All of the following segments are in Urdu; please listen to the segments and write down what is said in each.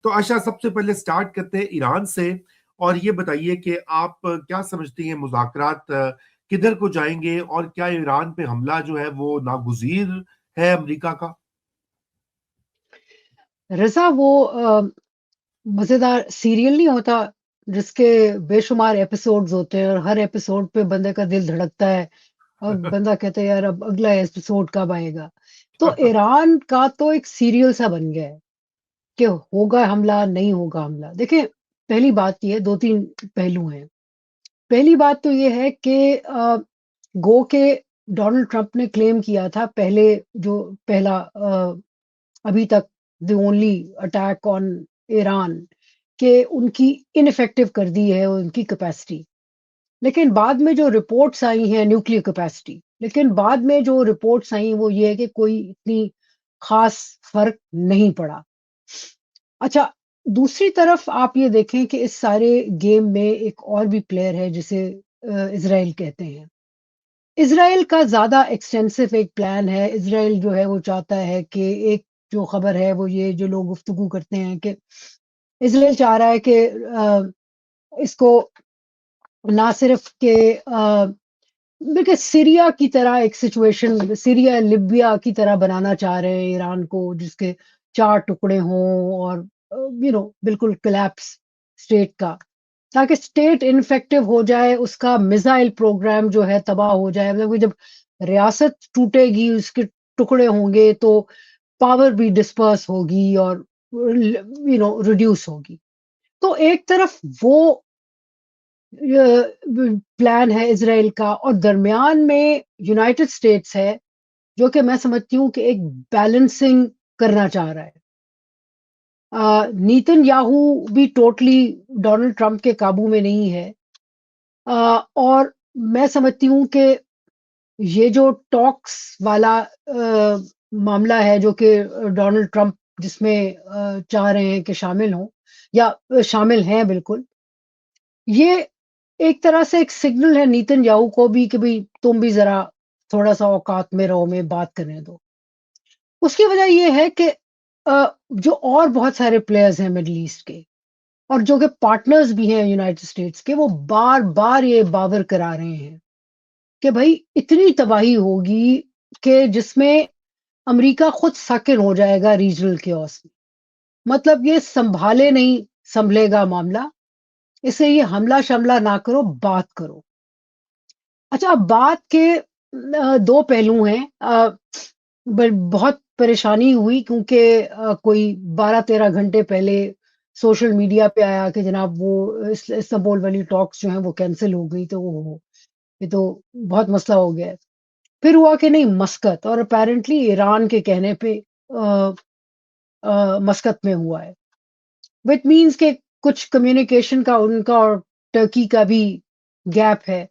تو آشا سب سے پہلے سٹارٹ کرتے ہیں ایران سے، اور یہ بتائیے کہ آپ کیا سمجھتی ہیں مذاکرات کدھر کو جائیں گے، اور کیا ایران پہ حملہ جو ہے وہ ناگزیر ہے امریکہ کا؟ رضا وہ مزیدار سیریل نہیں ہوتا جس کے بے شمار ایپیسوڈز ہوتے ہیں اور ہر ایپیسوڈ پہ بندے کا دل دھڑکتا ہے اور بندہ کہتا ہے یار اب اگلا ایپیسوڈ کب آئے گا. تو ایران کا تو ایک سیریل سا بن گیا ہے کہ ہوگا حملہ نہیں ہوگا حملہ. دیکھیں پہلی بات یہ ہے، دو تین پہلو ہیں. پہلی بات تو یہ ہے کہ گو کہ ڈونلڈ ٹرمپ نے کلیم کیا تھا پہلا ابھی تک the only attack on Iran کہ ان کی انفیکٹو کر دی ہے ان کی کیپیسٹی. لیکن بعد میں جو رپورٹس آئی ہیں نیوکلیر کیپیسٹی، لیکن بعد میں جو رپورٹس آئی وہ یہ ہے کہ کوئی اتنی خاص فرق نہیں پڑا. اچھا، دوسری طرف آپ یہ دیکھیں کہ اس سارے گیم میں ایک اور بھی پلیئر ہے جسے اسرائیل کہتے ہیں. اسرائیل کا زیادہ ایکسٹینسو ایک پلان ہے. اسرائیل جو ہے وہ چاہتا ہے کہ ایک جو خبر ہے وہ یہ جو لوگ گفتگو کرتے ہیں کہ اسرائیل چاہ رہا ہے کہ اس کو نہ صرف کہ دیکھیں سیریا کی طرح ایک سچویشن، سیریا لیبیا کی طرح بنانا چاہ رہے ہیں ایران کو، جس کے 4 ٹکڑے ہوں اور بالکل کلیپس اسٹیٹ کا، تاکہ اسٹیٹ انفیکٹو ہو جائے، اس کا میزائل پروگرام جو ہے تباہ ہو جائے. مطلب جب ریاست ٹوٹے گی، اس کے ٹکڑے ہوں گے تو پاور بھی ڈسپرس ہوگی اور ریڈیوس ہوگی. تو ایک طرف وہ پلان ہے اسرائیل کا، اور درمیان میں یونائٹڈ اسٹیٹس ہے جو کہ میں سمجھتی ہوں کہ ایک بیلنسنگ کرنا چاہ رہا ہے. نیتن یاہو بھی ٹوٹلی ڈونلڈ ٹرمپ کے قابو میں نہیں ہے، اور میں سمجھتی ہوں کہ یہ جو ٹاکس والا معاملہ ہے جو کہ ڈونلڈ ٹرمپ جس میں چاہ رہے ہیں کہ شامل ہوں یا شامل ہیں بالکل، یہ ایک طرح سے ایک سگنل ہے نیتن یاہو کو بھی کہ بھئی تم بھی ذرا تھوڑا سا اوقات میں رہو، میں بات کرنے دو. اس کی وجہ یہ ہے کہ جو اور بہت سارے پلیئرز ہیں مڈل ایسٹ کے اور جو کہ پارٹنرز بھی ہیں یونائٹڈ اسٹیٹس کے، وہ بار بار یہ باور کرا رہے ہیں کہ بھائی اتنی تباہی ہوگی کہ جس میں امریکہ خود ساکن ہو جائے گا ریجنل کیوس میں. مطلب یہ سنبھالے نہیں سنبھلے گا معاملہ، اسے یہ حملہ شملہ نہ کرو، بات کرو. اچھا، اب بات کے 2 پہلو ہیں. بہت پریشانی ہوئی کیونکہ کوئی 12-13 گھنٹے پہلے سوشل میڈیا پہ آیا کہ جناب وہ استنبول والی ٹاکس جو ہیں وہ کینسل ہو گئی. تو وہ یہ تو بہت مسئلہ ہو گیا ہے. پھر ہوا کہ نہیں مسقط، اور اپیرنٹلی ایران کے کہنے پہ مسقط میں ہوا ہے، وچ مینس کہ کچھ کمیونیکیشن کا ان کا اور ٹرکی کا بھی گیپ ہے.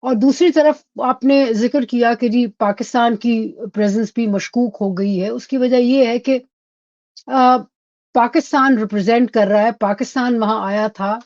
اور دوسری طرف آپ نے ذکر کیا کہ جی پاکستان کی پریزنس بھی مشکوک ہو گئی ہے. اس کی وجہ یہ ہے کہ پاکستان ریپرزینٹ کر رہا ہے، پاکستان وہاں آیا تھا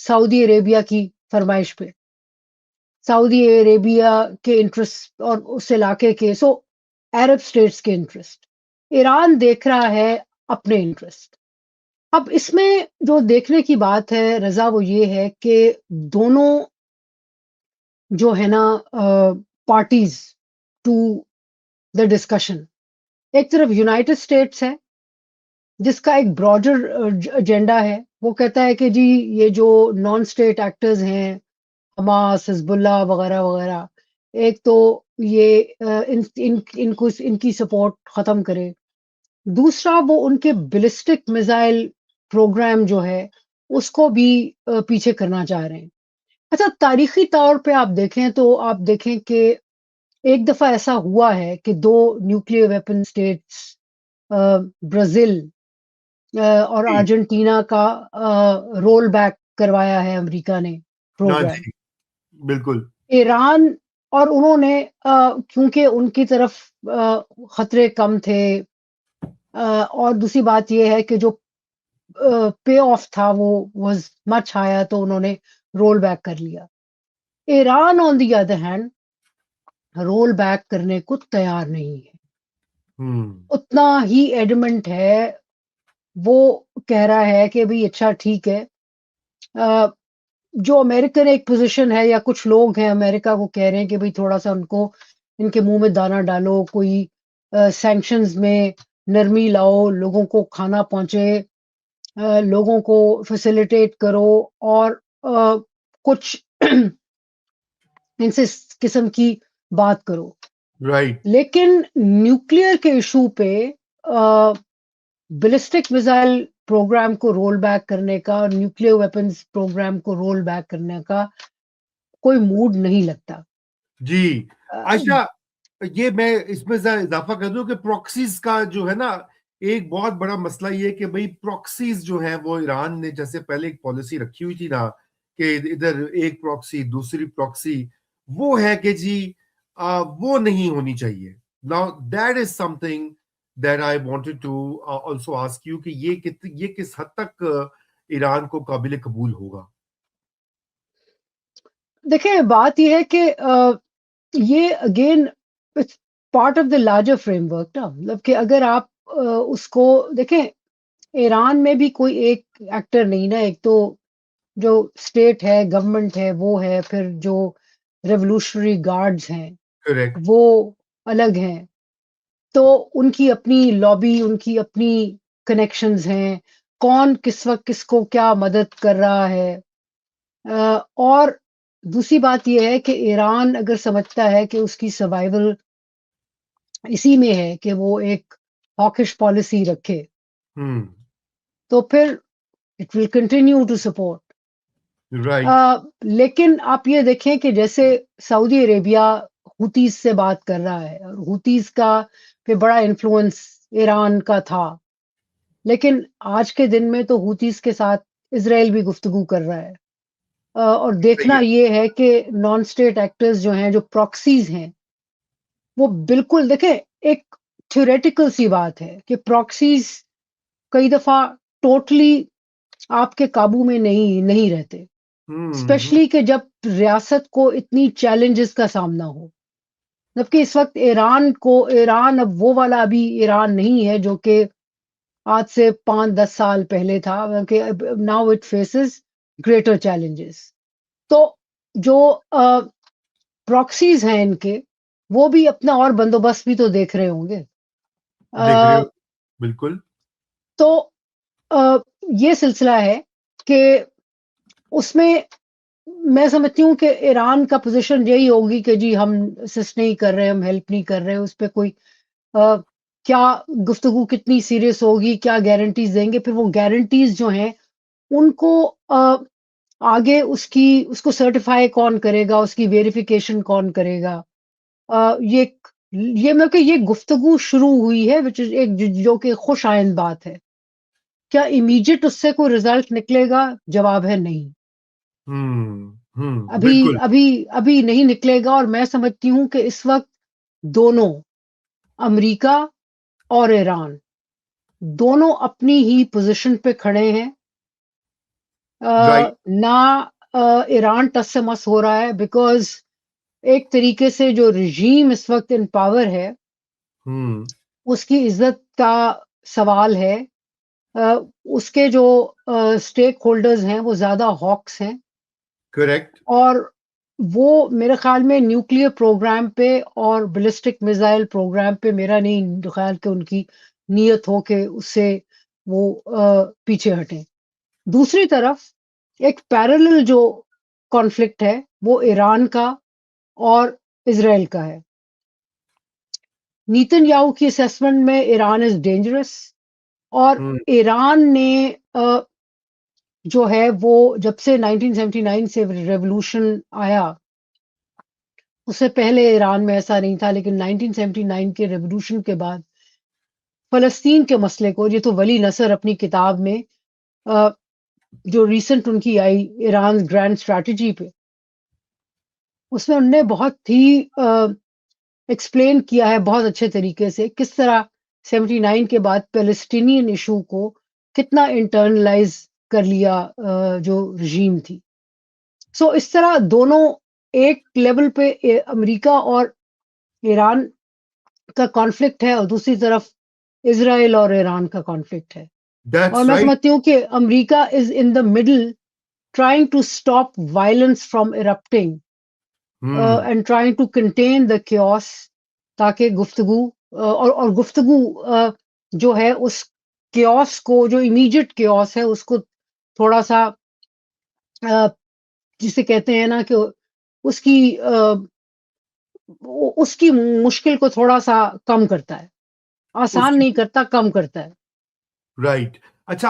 سعودی عربیہ کی فرمائش پہ، سعودی عربیہ کے انٹرسٹ اور اس علاقے کے عرب اسٹیٹس کے انٹرسٹ. ایران دیکھ رہا ہے اپنے انٹرسٹ. اب اس میں جو دیکھنے کی بات ہے رضا وہ یہ ہے کہ دونوں جو ہے نا پارٹیز ٹو دا ڈسکشن، ایک طرف یونائٹڈ اسٹیٹس ہے جس کا ایک براڈر ایجنڈا ہے. وہ کہتا ہے کہ جی یہ جو نان اسٹیٹ ایکٹرز ہیں حماس، حزب اللہ وغیرہ وغیرہ، ایک تو یہ ان کی سپورٹ ختم کرے. دوسرا وہ ان کے بیلسٹک میزائل پروگرام جو ہے اس کو بھی پیچھے کرنا چاہ رہے ہیں. اچھا، تاریخی طور پہ آپ دیکھیں تو آپ دیکھیں کہ ایک دفعہ ایسا ہوا ہے کہ 2 نیوکلیئر ویپن اسٹیٹس برازیل اور جی ارجنٹینا کا رول بیک کروایا ہے امریکہ نے ہاں پروگرام. جی بالکل. ایران اور انہوں نے کیونکہ ان کی طرف خطرے کم تھے، اور دوسری بات یہ ہے کہ جو پے آف تھا وہ واز مچ ہائر، تو انہوں نے رول بیک کر لیا. Iran on the other hand roll back کرنے کو تیار نہیں ہے، ہوں اتنا ہی ایڈمنٹ ہے وہ کہہ رہا ہے کہ بھئی اچھا ٹھیک ہے، جو امریکن ایک پوزیشن ہے یا کچھ لوگ ہیں امریکہ کو کہہ رہے ہیں کہ بھئی تھوڑا سا ان کے منہ میں دانہ ڈالو، کوئی سینکشنز میں نرمی لاؤ، لوگوں کو کھانا پہنچے، لوگوں کو فیسیلیٹیٹ کرو، اور کچھ ان سے اس قسم کی بات کرو. رائٹ. لیکن نیوکلیر کے ایشو پہ بیلسٹک میزائل پروگرام کو رول بیک کرنے کا اور نیوکلیر ویپنز پروگرام کو رول بیک کرنے کا کوئی موڈ نہیں لگتا. جی عائشہ، یہ میں اس میں ذرا اضافہ کر دوں کہ پروکسیز کا جو ہے نا ایک بہت بڑا مسئلہ یہ کہ بھئی پروکسیز جو ہیں وہ ایران نے جیسے پہلے ایک پالیسی رکھی ہوئی تھی نا کہ ادھر ایک پروکسی دوسری پروکسی، وہ ہے کہ جی وہ نہیں ہونی چاہیے. Now that is something that I wanted to also ask you کہ یہ کس حد تک ایران کو قابل قبول ہوگا؟ دیکھیں بات یہ ہے کہ یہ again part of the larger frame work نا، مطلب کہ اگر آپ اس کو دیکھیں، ایران میں بھی کوئی ایک ایکٹر نہیں نا، ایک تو جو اسٹیٹ ہے، گورنمنٹ ہے وہ ہے، پھر جو ریولوشنری گارڈز ہیں کریکٹ. وہ الگ ہیں، تو ان کی اپنی لابی، ان کی اپنی کنیکشنز ہیں، کون کس وقت کس کو کیا مدد کر رہا ہے. اور دوسری بات یہ ہے کہ ایران اگر سمجھتا ہے کہ اس کی سروائیول اسی میں ہے کہ وہ ایک ہاکش پالیسی رکھے، تو پھر it will continue to support. Right. لیکن آپ یہ دیکھیں کہ جیسے سعودی عربیہ ہوتیز سے بات کر رہا ہے، اور ہوتیز کا پہ بڑا انفلوئنس ایران کا تھا، لیکن آج کے دن میں تو ہوتیز کے ساتھ اسرائیل بھی گفتگو کر رہا ہے. اور صحیح دیکھنا ہے. یہ ہے کہ نان اسٹیٹ ایکٹرز جو ہیں، جو پراکسیز ہیں، وہ بالکل دیکھیں ایک تھیوریٹیکل سی بات ہے کہ پراکسیز کئی دفعہ ٹوٹلی آپ کے قابو میں نہیں رہتے، اسپیشلی کہ جب ریاست کو اتنی چیلنجز کا سامنا ہو. جبکہ اس وقت ایران اب وہ والا ابھی ایران نہیں ہے جو کہ آج سے 5-10 سال پہلے تھا، بلکہ now it phases greater challenges. تو جو پراکسیز ہیں ان کے، وہ بھی اپنا اور بندوبست بھی تو دیکھ رہے ہوں گے. دیکھ رہے ہو بالکل. تو یہ سلسلہ ہے کہ اس میں سمجھتی ہوں کہ ایران کا پوزیشن یہی ہوگی کہ جی ہم اسسٹ نہیں کر رہے، ہم ہیلپ نہیں کر رہے. اس پہ کوئی کیا گفتگو کتنی سیریس ہوگی، کیا گارنٹیز دیں گے، پھر وہ گارنٹیز جو ہیں ان کو آگے اس کو سرٹیفائی کون کرے گا، اس کی ویریفیکیشن کون کرے گا. یہ میں کہ یہ گفتگو شروع ہوئی ہے ایک جو کہ خوش آئند بات ہے. کیا امیجیٹ اس سے کوئی رزلٹ نکلے گا؟ جواب ہے نہیں. ابھی بالکل. ابھی ابھی نہیں نکلے گا. اور میں سمجھتی ہوں کہ اس وقت دونوں، امریکہ اور ایران، دونوں اپنی ہی پوزیشن پہ کھڑے ہیں. رائٹ. نہ ایران ٹس سے مس ہو رہا ہے، بیکاز ایک طریقے سے جو رژیم اس وقت ان پاور ہے اس کی عزت کا سوال ہے. اس کے جو اسٹیک ہولڈرز ہیں وہ زیادہ ہاکس ہیں، کریکٹ. اور وہ میرے خیال میں نیوکلیر پروگرام پہ اور بیلسٹک میزائل پروگرام پہ میرا نہیں خیال کہ ان کی نیت ہو کہ اس سے وہ پیچھے ہٹیں. دوسری طرف ایک پیرلل جو کانفلکٹ ہے وہ ایران کا اور اسرائیل کا ہے. نیتن یاہو کی اسیسمنٹ میں ایران از ڈینجرس، اور ایران نے جو ہے وہ جب سے 1979 سے ریولوشن آیا، اس سے پہلے ایران میں ایسا نہیں تھا، لیکن 1979 کے ریولوشن کے بعد فلسطین کے مسئلے کو، یہ تو ولی نصر اپنی کتاب میں جو ریسنٹ ان کی آئی ایران گرینڈ اسٹریٹجی پہ، اس میں انہوں نے بہت ہی ایکسپلین کیا ہے بہت اچھے طریقے سے کس طرح 79 کے بعد پیلسٹینین ایشو کو کتنا انٹرنلائز کر لیا جو رژیم تھی. سو اس طرح دونوں ایک لیول پہ امریکہ اور ایران کا کانفلکٹ ہے، اور دوسری طرف اسرائیل اور ایران کا کانفلکٹ ہے. اور That's میں right. سمجھتی ہوں کہ America is in the middle trying to stop violence from erupting and trying to contain the chaos تاکہ گفتگو اور گفتگو جو ہے اس chaos کو جو امیڈیٹ chaos ہے اس کو تھوڑا سا جسے کہتے ہیں نا کہ اس کی اس کی مشکل کو تھوڑا سا کم کرتا ہے، اس آسان کی نہیں کرتا، کم کرتا ہے. رائٹ. اچھا